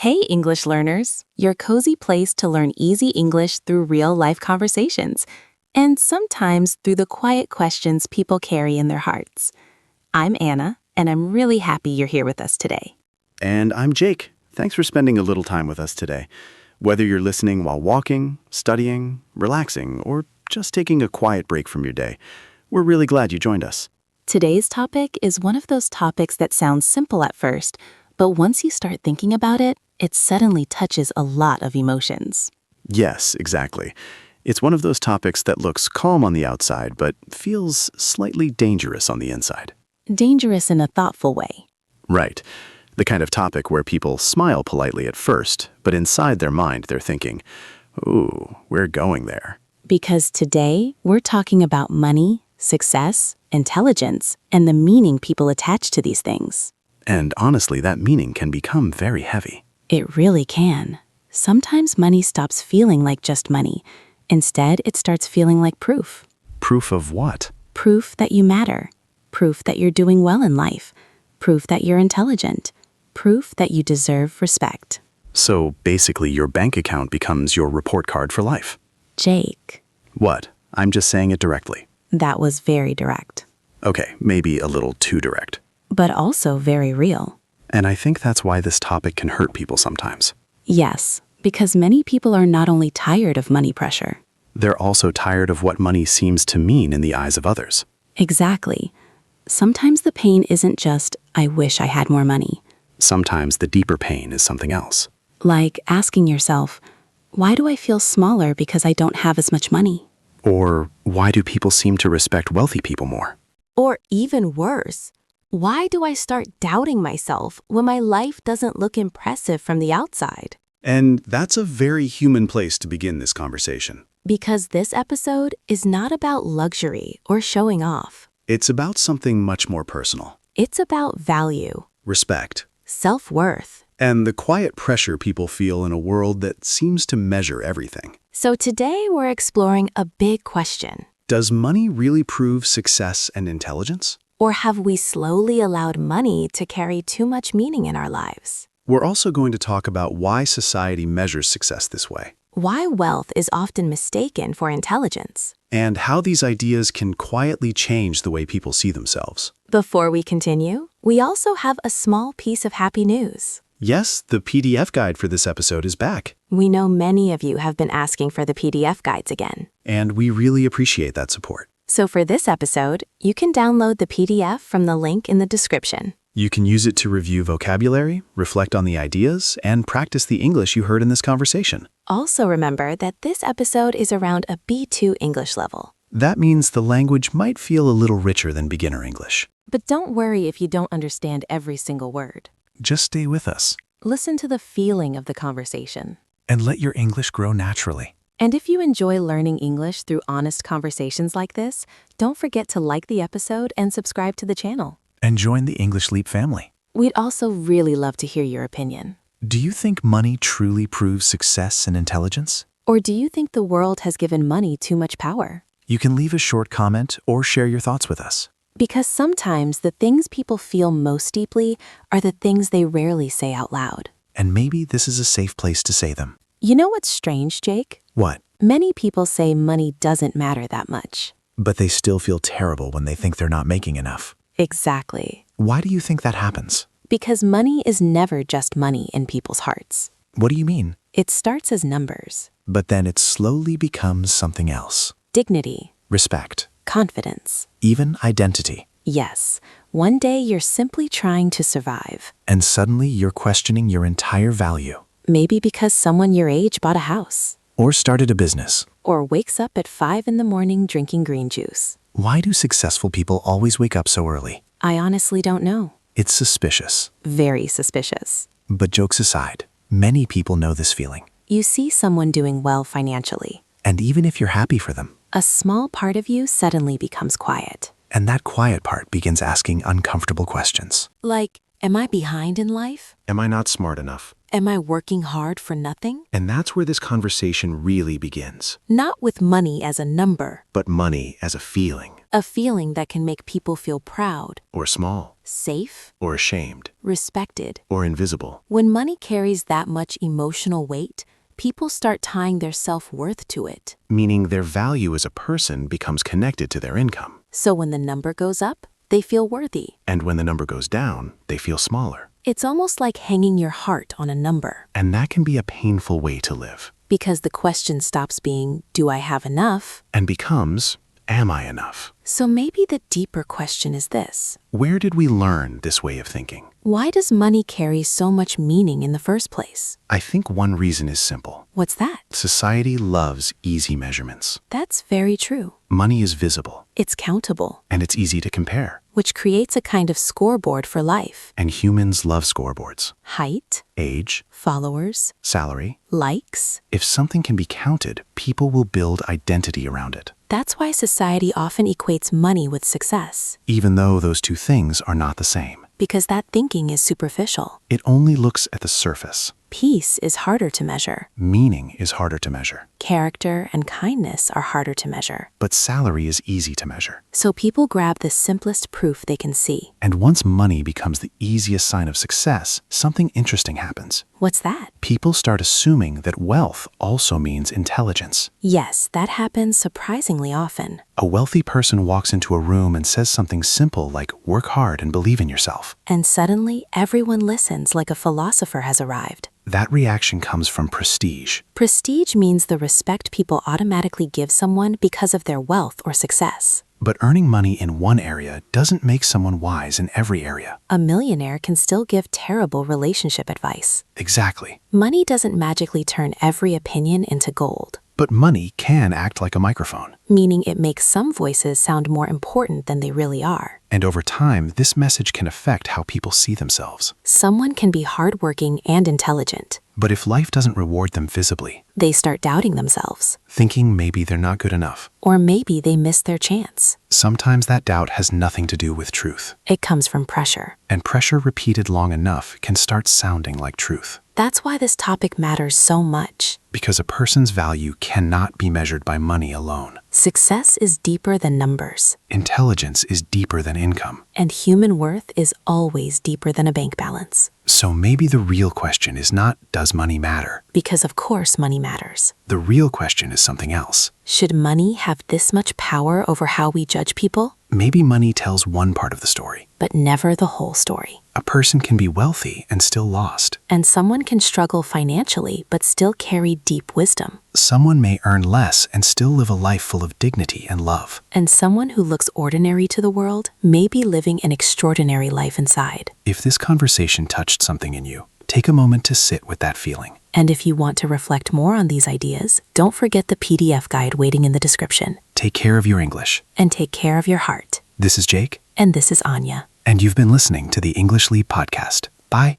Hey, English learners! Your cozy place to learn easy English through real-life conversations, and sometimes through the quiet questions people carry in their hearts. I'm Anna, and I'm really happy you're here with us today. And I'm Jake. Thanks for spending a little time with us today. Whether you're listening while walking, studying, relaxing, or just taking a quiet break from your day, we're really glad you joined us. Today's topic is one of those topics that sounds simple at first, but once you start thinking about it, it suddenly touches a lot of emotions. Yes, exactly. It's one of those topics that looks calm on the outside, but feels slightly dangerous on the inside. Dangerous in a thoughtful way. Right. The kind of topic where people smile politely at first, but inside their mind they're thinking, ooh, we're going there. Because today, we're talking about money, success, intelligence, and the meaning people attach to these things. And honestly, that meaning can become very heavy. It really can. Sometimes money stops feeling like just money. Instead, it starts feeling like proof. Proof of what? Proof that you matter. Proof that you're doing well in life. Proof that you're intelligent. Proof that you deserve respect. So basically, your bank account becomes your report card for life. Jake. What? I'm just saying it directly. That was very direct. Okay, maybe a little too direct. But also very real. And I think that's why this topic can hurt people sometimes. Yes, because many people are not only tired of money pressure. They're also tired of what money seems to mean in the eyes of others. Exactly. Sometimes the pain isn't just, I wish I had more money. Sometimes the deeper pain is something else. Like asking yourself, why do I feel smaller because I don't have as much money? Or why do people seem to respect wealthy people more? Or even worse, why do I start doubting myself when my life doesn't look impressive from the outside? And that's a very human place to begin this conversation. Because this episode is not about luxury or showing off. It's about something much more personal. It's about value, Respect. self-worth. And the quiet pressure people feel in a world that seems to measure everything. So today we're exploring a big question. Does money really prove success and intelligence? Or have we slowly allowed money to carry too much meaning in our lives? We're also going to talk about why society measures success this way, Why wealth is often mistaken for intelligence. and how these ideas can quietly change the way people see themselves. Before we continue, we also have a small piece of happy news. Yes, the PDF guide for this episode is back, We know many of you have been asking for the PDF guides again. and we really appreciate that support. So for this episode, you can download the PDF from the link in the description. You can use it to review vocabulary, reflect on the ideas, and practice the English you heard in this conversation. Also remember that this episode is around a B2 English level. That means the language might feel a little richer than beginner English. But don't worry if you don't understand every single word. Just stay with us Listen to the feeling of the conversation. and let your English grow naturally. And if you enjoy learning English through honest conversations like this, don't forget to like the episode and subscribe to the channel. And join the English Leap family. We'd also really love to hear your opinion. Do you think money truly proves success and intelligence? Or do you think the world has given money too much power? You can leave a short comment or share your thoughts with us. Because sometimes the things people feel most deeply are the things they rarely say out loud. And maybe this is a safe place to say them. You know what's strange, Jake? What? Many people say money doesn't matter that much. But they still feel terrible when they think they're not making enough. Exactly. Why do you think that happens? Because money is never just money in people's hearts. What do you mean? It starts as numbers. But then it slowly becomes something else. Dignity, Respect. confidence. Even identity. Yes, one day you're simply trying to survive. And suddenly you're questioning your entire value. Maybe because someone your age bought a house. Or started a business. Or wakes up at 5 in the morning drinking green juice. Why do successful people always wake up so early? I honestly don't know. It's suspicious. Very suspicious. But jokes aside, many people know this feeling. You see someone doing well financially. And even if you're happy for them, A small part of you suddenly becomes quiet. and that quiet part begins asking uncomfortable questions. Like, am I behind in life? Am I not smart enough? Am I working hard for nothing? And that's where this conversation really begins. Not with money as a number, But money as a feeling. A feeling that can make people feel proud, or small, safe, or ashamed, respected. or invisible. When money carries that much emotional weight, people start tying their self-worth to it. Meaning their value as a person becomes connected to their income. So when the number goes up, they feel worthy. And when the number goes down, they feel smaller. It's almost like hanging your heart on a number. And that can be a painful way to live. Because the question stops being, do I have enough? And becomes, am I enough? So maybe the deeper question is this. Where did we learn this way of thinking? Why does money carry so much meaning in the first place? I think one reason is simple. What's that? Society loves easy measurements. That's very true. Money is visible, It's countable, and it's easy to compare. which creates a kind of scoreboard for life. And humans love scoreboards. Height, Age, followers, salary. likes. If something can be counted, people will build identity around it, That's why society often equates money with success, even though those two things are not the same. because that thinking is superficial. It only looks at the surface. Peace is harder to measure. Meaning is harder to measure. Character and kindness are harder to measure. But salary is easy to measure. So people grab the simplest proof they can see. And once money becomes the easiest sign of success, something interesting happens. What's that? People start assuming that wealth also means intelligence. Yes, that happens surprisingly often. A wealthy person walks into a room and says something simple like, work hard and believe in yourself. And suddenly, everyone listens like a philosopher has arrived. That reaction comes from prestige. Prestige means the respect people automatically give someone because of their wealth or success. But earning money in one area doesn't make someone wise in every area. A millionaire can still give terrible relationship advice. Exactly. Money doesn't magically turn every opinion into gold, But money can act like a microphone. meaning it makes some voices sound more important than they really are. And over time, this message can affect how people see themselves. Someone can be hardworking and intelligent. But if life doesn't reward them visibly, They start doubting themselves. thinking maybe they're not good enough, Or maybe they missed their chance. sometimes that doubt has nothing to do with truth. It comes from pressure. And pressure repeated long enough can start sounding like truth. That's why this topic matters so much. Because a person's value cannot be measured by money alone. Success is deeper than numbers, Intelligence is deeper than income. and human worth is always deeper than a bank balance. So maybe the real question is not, does money matter? Because of course money matters. The real question is something else. Should money have this much power over how we judge people? Maybe money tells one part of the story. But never the whole story. A person can be wealthy and still lost. And someone can struggle financially but still carry deep wisdom. Someone may earn less and still live a life full of dignity and love. And someone who looks ordinary to the world may be living an extraordinary life inside. If this conversation touched something in you, take a moment to sit with that feeling. And if you want to reflect more on these ideas, don't forget the PDF guide waiting in the description. Take care of your English. And take care of your heart. This is Jake, And this is Anya. and you've been listening to the English Leap podcast. Bye.